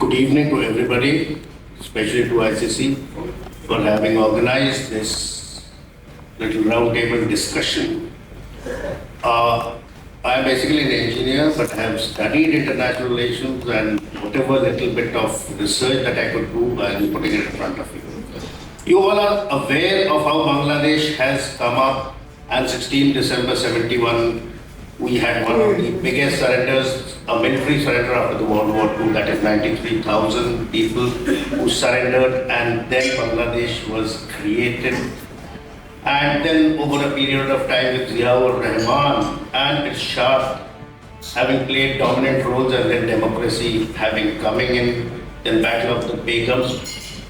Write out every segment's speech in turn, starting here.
Good evening to everybody, especially to ICC, for having organized this little roundtable discussion. I'm basically an engineer, but I have studied international relations, and whatever little bit of research that I could do, I'm putting it in front of you. You all are aware of how Bangladesh has come up, and 16 December 71, we had one of the biggest surrenders, a military surrender after the World War II, that is 93,000 people who surrendered, and then Bangladesh was created. And then over a period of time with Ziaur Rahman and its Shah having played dominant roles, and then democracy having coming in, then Battle of the Begums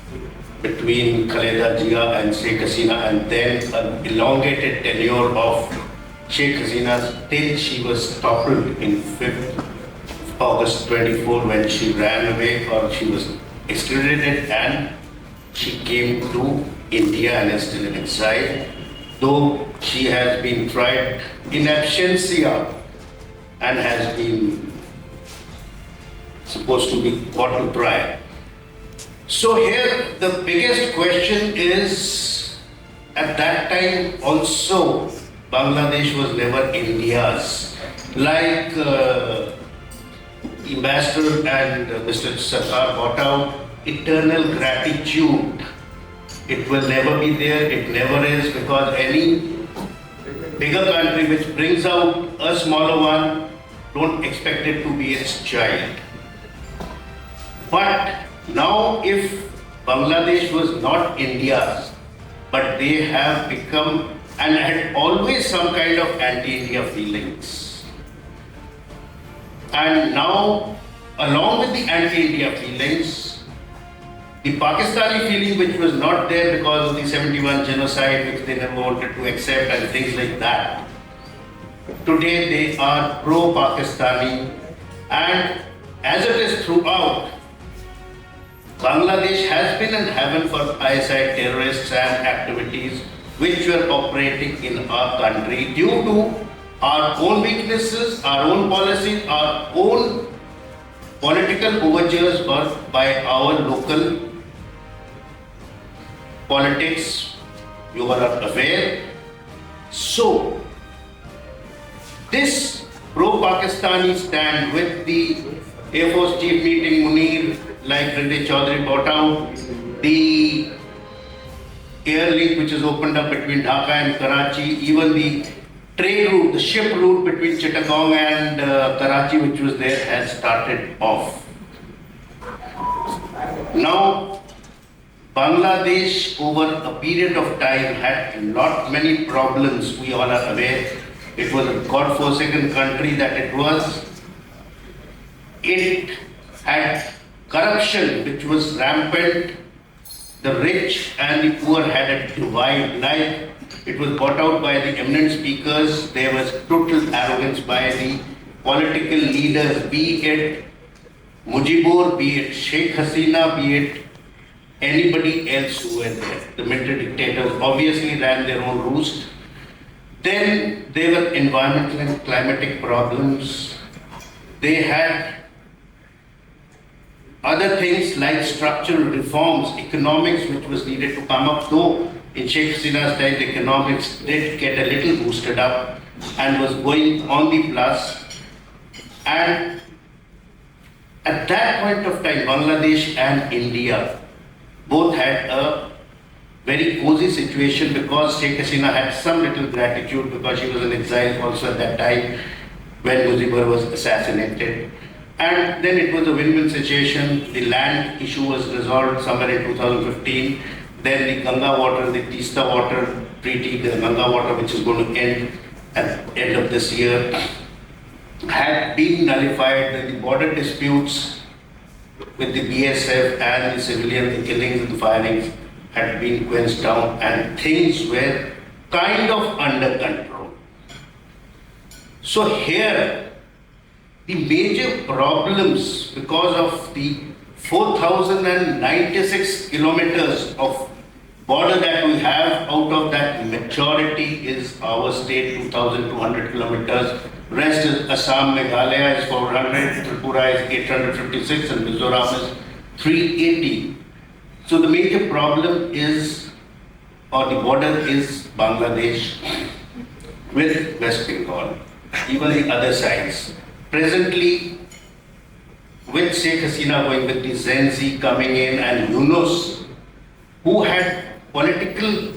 between Khaleda Zia and Sheikh Hasina, and then an elongated tenure of Sheikh Hasina till she was toppled in 5th August 24 when she ran away, or she was extradited, and she came to India and is still in exile, though she has been tried in absentia and has been supposed to be brought to trial. So here the biggest question is, at that time also Bangladesh was never India's. Like Ambassador and Mr. Sarkar brought out, eternal gratitude. It will never be there, it never is, because any bigger country which brings out a smaller one, don't expect it to be its child. But now if Bangladesh was not India's, but they have become and had always some kind of anti-India feelings. And now, along with the anti-India feelings, the Pakistani feeling, which was not there because of the 71 genocide, which they never wanted to accept and things like that. Today they are pro-Pakistani, and as it is throughout, Bangladesh has been in heaven for ISI terrorists and activities which were operating in our country due to our own weaknesses, our own policies, our own political overtures, or by our local politics. You are aware. So, this pro-Pakistani stand with the Air Force Chief meeting Munir, like Rinde Chaudhary brought out, the air link which is opened up between Dhaka and Karachi, even the trade route, the ship route between Chittagong and Karachi which was there, has started off. Now, Bangladesh over a period of time had many problems, we all are aware. It was a God-forsaken country that it was. It had corruption which was rampant. The rich and the poor had a divide. Like it was brought out by the eminent speakers, there was total arrogance by the political leaders, be it Mujibur, be it Sheikh Hasina, be it anybody else who were there. The military dictators obviously ran their own roost. Then there were environmental and climatic problems. They had other things like structural reforms, economics which was needed to come up, though in Sheikh Hasina's time the economics did get a little boosted up and was going on the plus. And at that point of time, Bangladesh and India both had a very cozy situation because Sheikh Hasina had some little gratitude because she was in exile also at that time when Mujibur was assassinated. And then it was a win-win situation. The land issue was resolved somewhere in 2015. Then the Ganga water, the Teesta water treaty, the Ganga water, which is going to end at the end of this year, had been nullified. Then the border disputes with the BSF and the civilian, the killings and the firings had been quenched down, and things were kind of under control. So here, the major problems because of the 4,096 kilometers of border that we have, out of that majority is our state, 2,200 kilometers. Rest is Assam, Meghalaya is 400, Tripura is 856, and Mizoram is 380. So the major problem is, or the border is Bangladesh with West Bengal, even the other sides. Presently, with Sheikh Hasina going with the Gen Z coming in and Yunus, who had political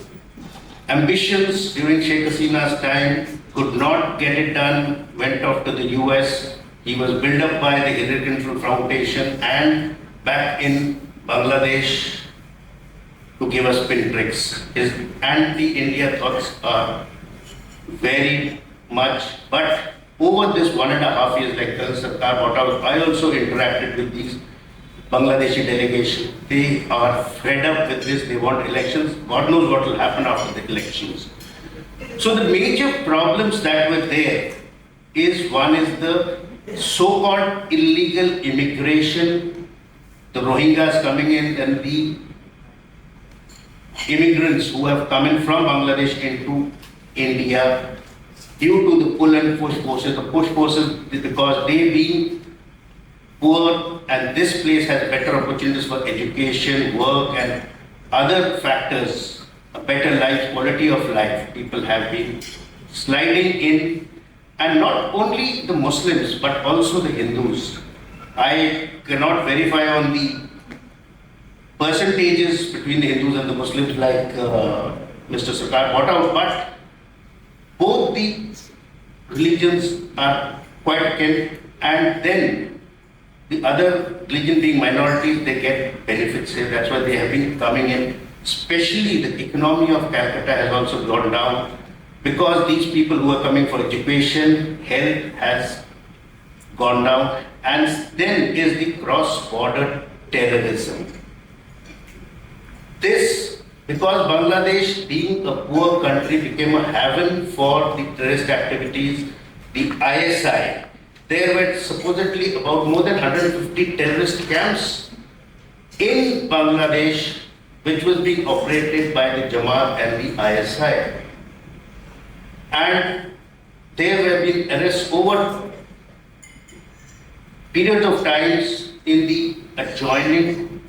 ambitions during Sheikh Hasina's time, could not get it done, went off to the US. He was built up by the Hillary Clinton Foundation and back in Bangladesh to give us pin tricks. His anti-India thoughts are very much, but over this 1.5 years, like Sarkar brought out, I also interacted with these Bangladeshi delegation. They are fed up with this, they want elections. God knows what will happen after the elections. So the major problems that were there is, one is the so-called illegal immigration, the Rohingyas coming in and the immigrants who have come in from Bangladesh into India due to the pull and push forces. The push forces because they being poor and this place has better opportunities for education, work and other factors, a better life, quality of life. People have been sliding in, and not only the Muslims but also the Hindus. I cannot verify on the percentages between the Hindus and the Muslims like Mr. Sarkar brought out, but both the religions are quite akin, and then the other religion being minorities, they get benefits here. That's why they have been coming in. Especially the economy of Calcutta has also gone down because these people who are coming for education, health has gone down, and then is the cross-border terrorism. This, because Bangladesh being a poor country became a haven for the terrorist activities, the ISI, there were supposedly about more than 150 terrorist camps in Bangladesh which was being operated by the Jamaat and the ISI. And there have been arrests over periods of times in the adjoining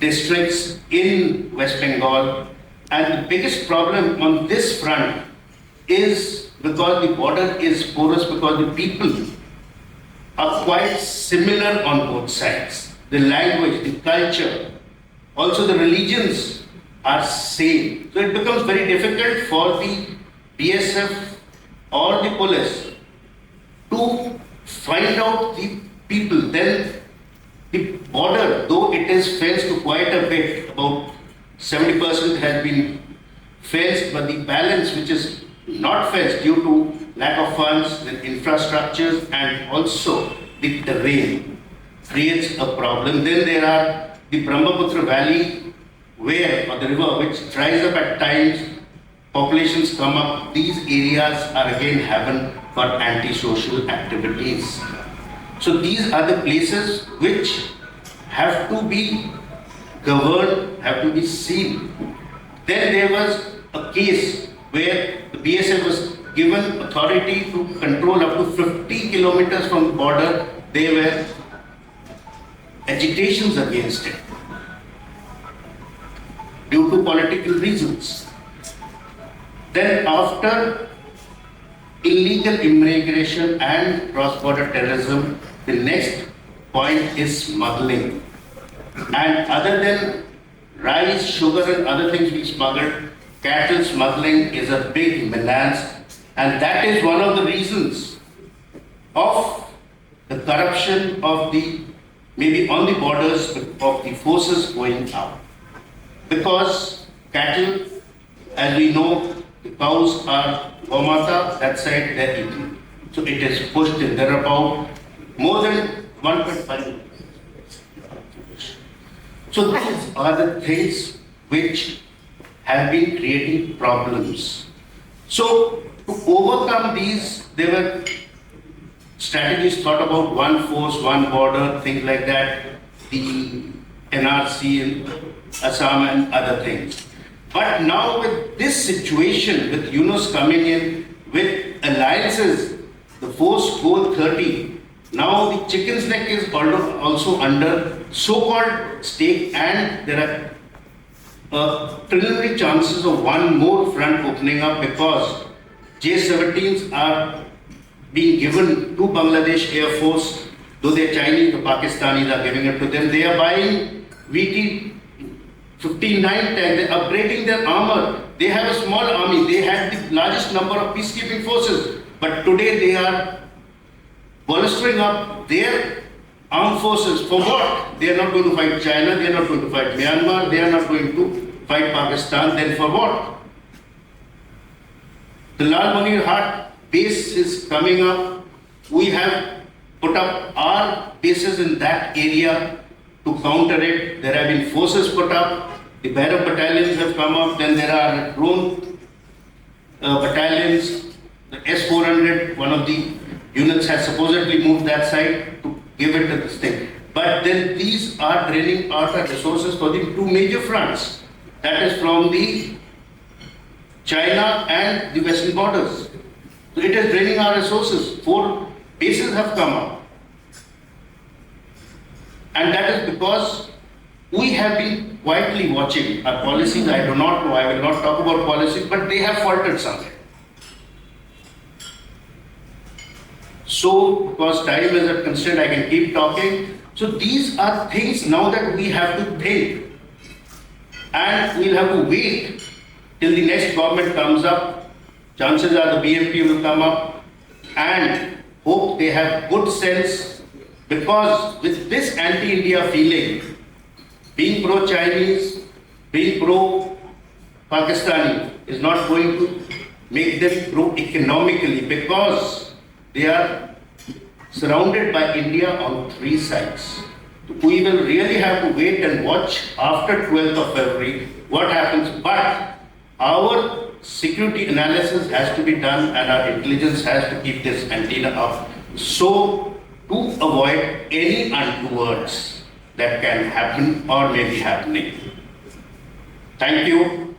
districts in West Bengal. And the biggest problem on this front is because the border is porous, because the people are quite similar on both sides. The language, the culture, also the religions are same. So it becomes very difficult for the BSF or the police to find out the people. Then the border, though it is fenced to quite a bit, about 70% has been fenced, but the balance which is not fenced due to lack of funds, the infrastructures and also the terrain creates a problem. Then there are the Brahmaputra Valley where, or the river which dries up at times, populations come up. These areas are again haven for antisocial activities. So these are the places which have to be governed, have to be seen. Then there was a case where the BSF was given authority to control up to 50 kilometers from the border. There were agitations against it due to political reasons. Then after illegal immigration and cross-border terrorism, the next point is smuggling. And other than rice, sugar and other things we smuggled, cattle smuggling is a big menace, and that is one of the reasons of the corruption of the, maybe on the borders of the forces going out. Because cattle, as we know, the cows are Gomata, that side they are eaten. So it is pushed in. There are about more than 1.5. So these are the things which have been creating problems. So to overcome these, there were strategies thought about, one force, one border, things like that, the NRC in Assam and other things. But now with this situation, with Yunus coming in, with alliances, the force goal 30, Now the chicken's neck is also under so-called stake, and there are preliminary chances of one more front opening up because J-17s are being given to Bangladesh Air Force, though they're Chinese, the Pakistanis are giving it to them. They are buying VT-59 tanks, they're upgrading their armor. They have a small army, they had the largest number of peacekeeping forces, but today they are bolstering up their armed forces. For what? They are not going to fight China, they are not going to fight Myanmar, they are not going to fight Pakistan. Then for what? The Lal Manir Hat base is coming up. We have put up our bases in that area to counter it. There have been forces put up. The Bhairav battalions have come up. Then there are drone battalions. The S-400, one of the units has supposedly moved that side to give it to this thing. But then these are draining out our resources for the two major fronts. That is from the China and the western borders. So it is draining our resources. 4 bases have come up. And that is because we have been quietly watching our policies. I do not know, I will not talk about policies, but they have faltered somewhere. So, because time is a constraint, I can keep talking. So these are things now that we have to think. And we'll have to wait till the next government comes up. Chances are the BMP will come up, and hope they have good sense, because with this anti-India feeling, being pro-Chinese, being pro-Pakistani is not going to make them grow economically, because they are surrounded by India on 3 sides. We will really have to wait and watch after 12th of February what happens, but our security analysis has to be done and our intelligence has to keep this antenna up, so to avoid any untowards that can happen or may be happening. Thank you.